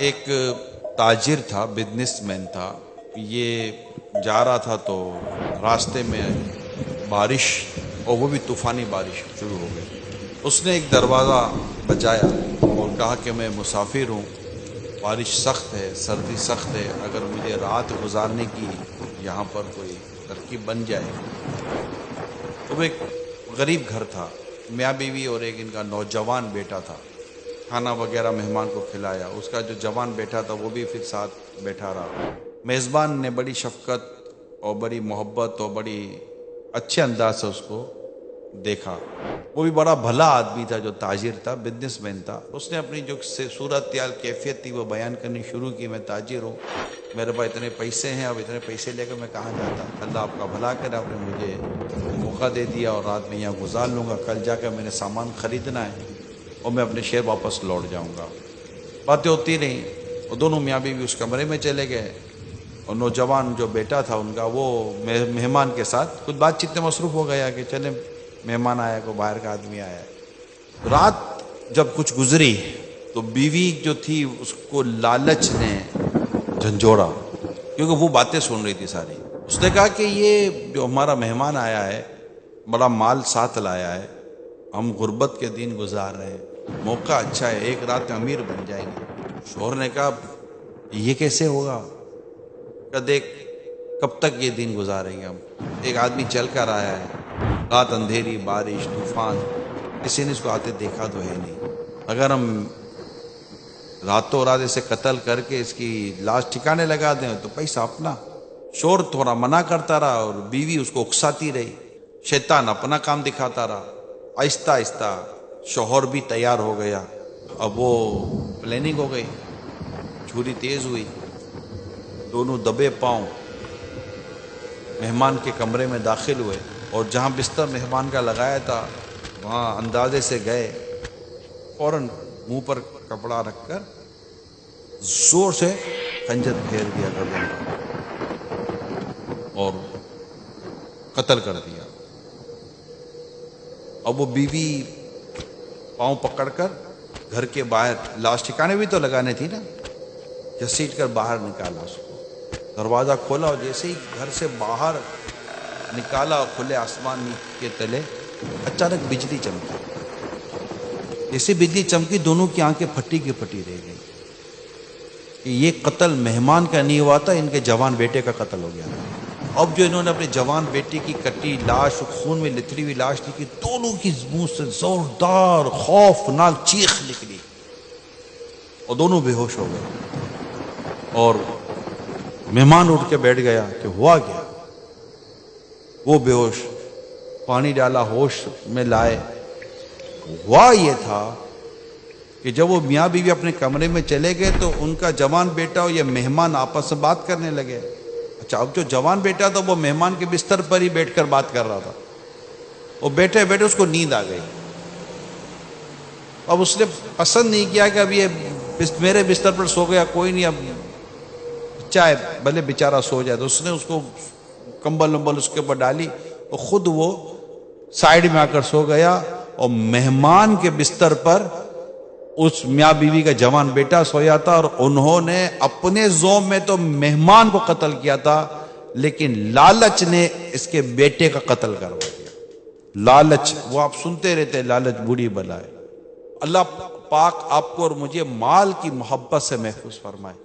ایک تاجر تھا، بزنس مین تھا. یہ جا رہا تھا تو راستے میں بارش، اور وہ بھی طوفانی بارش شروع ہو گئی. اس نے ایک دروازہ بجایا اور کہا کہ میں مسافر ہوں، بارش سخت ہے، سردی سخت ہے، اگر مجھے رات گزارنے کی یہاں پر کوئی ترکیب بن جائے. وہ ایک غریب گھر تھا، میاں بیوی اور ایک ان کا نوجوان بیٹا تھا. کھانا وغیرہ مہمان کو کھلایا. اس کا جو جوان بیٹا تھا وہ بھی پھر ساتھ بیٹھا رہا. میزبان نے بڑی شفقت اور بڑی محبت اور بڑی اچھے انداز سے اس کو دیکھا. وہ بھی بڑا بھلا آدمی تھا، جو تاجر تھا، بزنس مین تھا. اس نے اپنی جو صورتحال کیفیت تھی وہ بیان کرنی شروع کی. میں تاجر ہوں، میرے پاس اتنے پیسے ہیں، اب اتنے پیسے لے کر میں کہاں جاتا. اللہ آپ کا بھلا کرے، آپ نے مجھے موقع دے دیا اور رات میں یہاں گزار لوں گا. کل جا کر میں نے سامان خریدنا ہے اور میں اپنے شہر واپس لوٹ جاؤں گا. باتیں ہوتی رہیں اور دونوں میاں بیوی اس کمرے میں چلے گئے. اور نوجوان جو بیٹا تھا ان کا، وہ مہمان کے ساتھ کچھ بات چیت میں مصروف ہو گیا کہ چلے مہمان آیا، کوئی باہر کا آدمی آیا ہے. رات جب کچھ گزری تو بیوی جو تھی اس کو لالچ نے جھنجھوڑا، کیونکہ وہ باتیں سن رہی تھی ساری. اس نے کہا کہ یہ جو ہمارا مہمان آیا ہے بڑا مال ساتھ لایا ہے، ہم غربت کے دن گزار رہے ہیں، موقع اچھا ہے، ایک رات میں امیر بن جائیں گے. شوہر نے کہا یہ کیسے ہوگا؟ کہ دیکھ کب تک یہ دن گزاریں گے ہم؟ ایک آدمی چل کر آیا ہے، رات اندھیری، بارش، طوفان، کسی نے اس کو آتے دیکھا تو ہے نہیں. اگر ہم راتوں رات اسے قتل کر کے اس کی لاش ٹھکانے لگا دیں تو پیسہ اپنا. شوہر تھوڑا منع کرتا رہا اور بیوی اس کو اکساتی رہی. شیطان اپنا کام دکھاتا رہا. آہستہ آہستہ شوہر بھی تیار ہو گیا. اب وہ پلاننگ ہو گئی، چھری تیز ہوئی، دونوں دبے پاؤں مہمان کے کمرے میں داخل ہوئے اور جہاں بستر مہمان کا لگایا تھا وہاں اندازے سے گئے، فوراً منہ پر کپڑا رکھ کر زور سے خنجر پھیر دیا گردن پر اور قتل کر دیا. اب وہ بیوی پاؤں پکڑ کر گھر کے باہر، لاش ٹھکانے بھی تو لگانے تھی نا، گھسیٹ کر باہر نکالا. اس کو دروازہ کھولا اور جیسے ہی گھر سے باہر نکالا، کھلے آسمان کے تلے اچانک بجلی چمکی. جیسے بجلی چمکی دونوں کی آنکھیں پھٹی کی پھٹی رہ گئی کہ یہ قتل مہمان کا نہیں ہوا تھا، ان کے جوان بیٹے کا قتل ہو گیا تھا. اب جو انہوں نے اپنے جوان بیٹے کی کٹی لاش، خون میں لتھڑی ہوئی لاش دیکھی، دونوں کی منہ سے زوردار خوفناک چیخ نکلی اور دونوں بے ہوش ہو گئے. اور مہمان اٹھ کے بیٹھ گیا کہ ہوا کیا؟ وہ بے ہوش، پانی ڈالا، ہوش میں لائے. ہوا یہ تھا کہ جب وہ میاں بیوی اپنے کمرے میں چلے گئے تو ان کا جوان بیٹا اور یہ مہمان آپس میں بات کرنے لگے. اچھا، اب جو جوان بیٹا تھا وہ مہمان کے بستر پر ہی بیٹھ کر بات کر رہا تھا. وہ بیٹھے بیٹھے اس کو نیند آ گئی. اب اس نے پسند نہیں کیا کہ اب یہ میرے بستر پر سو گیا، کوئی نہیں، اب چاہے بھلے بیچارہ سو جائے. تو اس نے اس کو کمبل ومبل اس کے اوپر ڈالی اور خود وہ سائیڈ میں آ کر سو گیا. اور مہمان کے بستر پر اس میاں بیوی کا جوان بیٹا سویا تھا اور انہوں نے اپنے ذوق میں تو مہمان کو قتل کیا تھا، لیکن لالچ نے اس کے بیٹے کا قتل کروا دیا. لالچ، وہ آپ سنتے رہتے لالچ بری بلا ہے. اللہ پاک آپ کو اور مجھے مال کی محبت سے محفوظ فرمائے.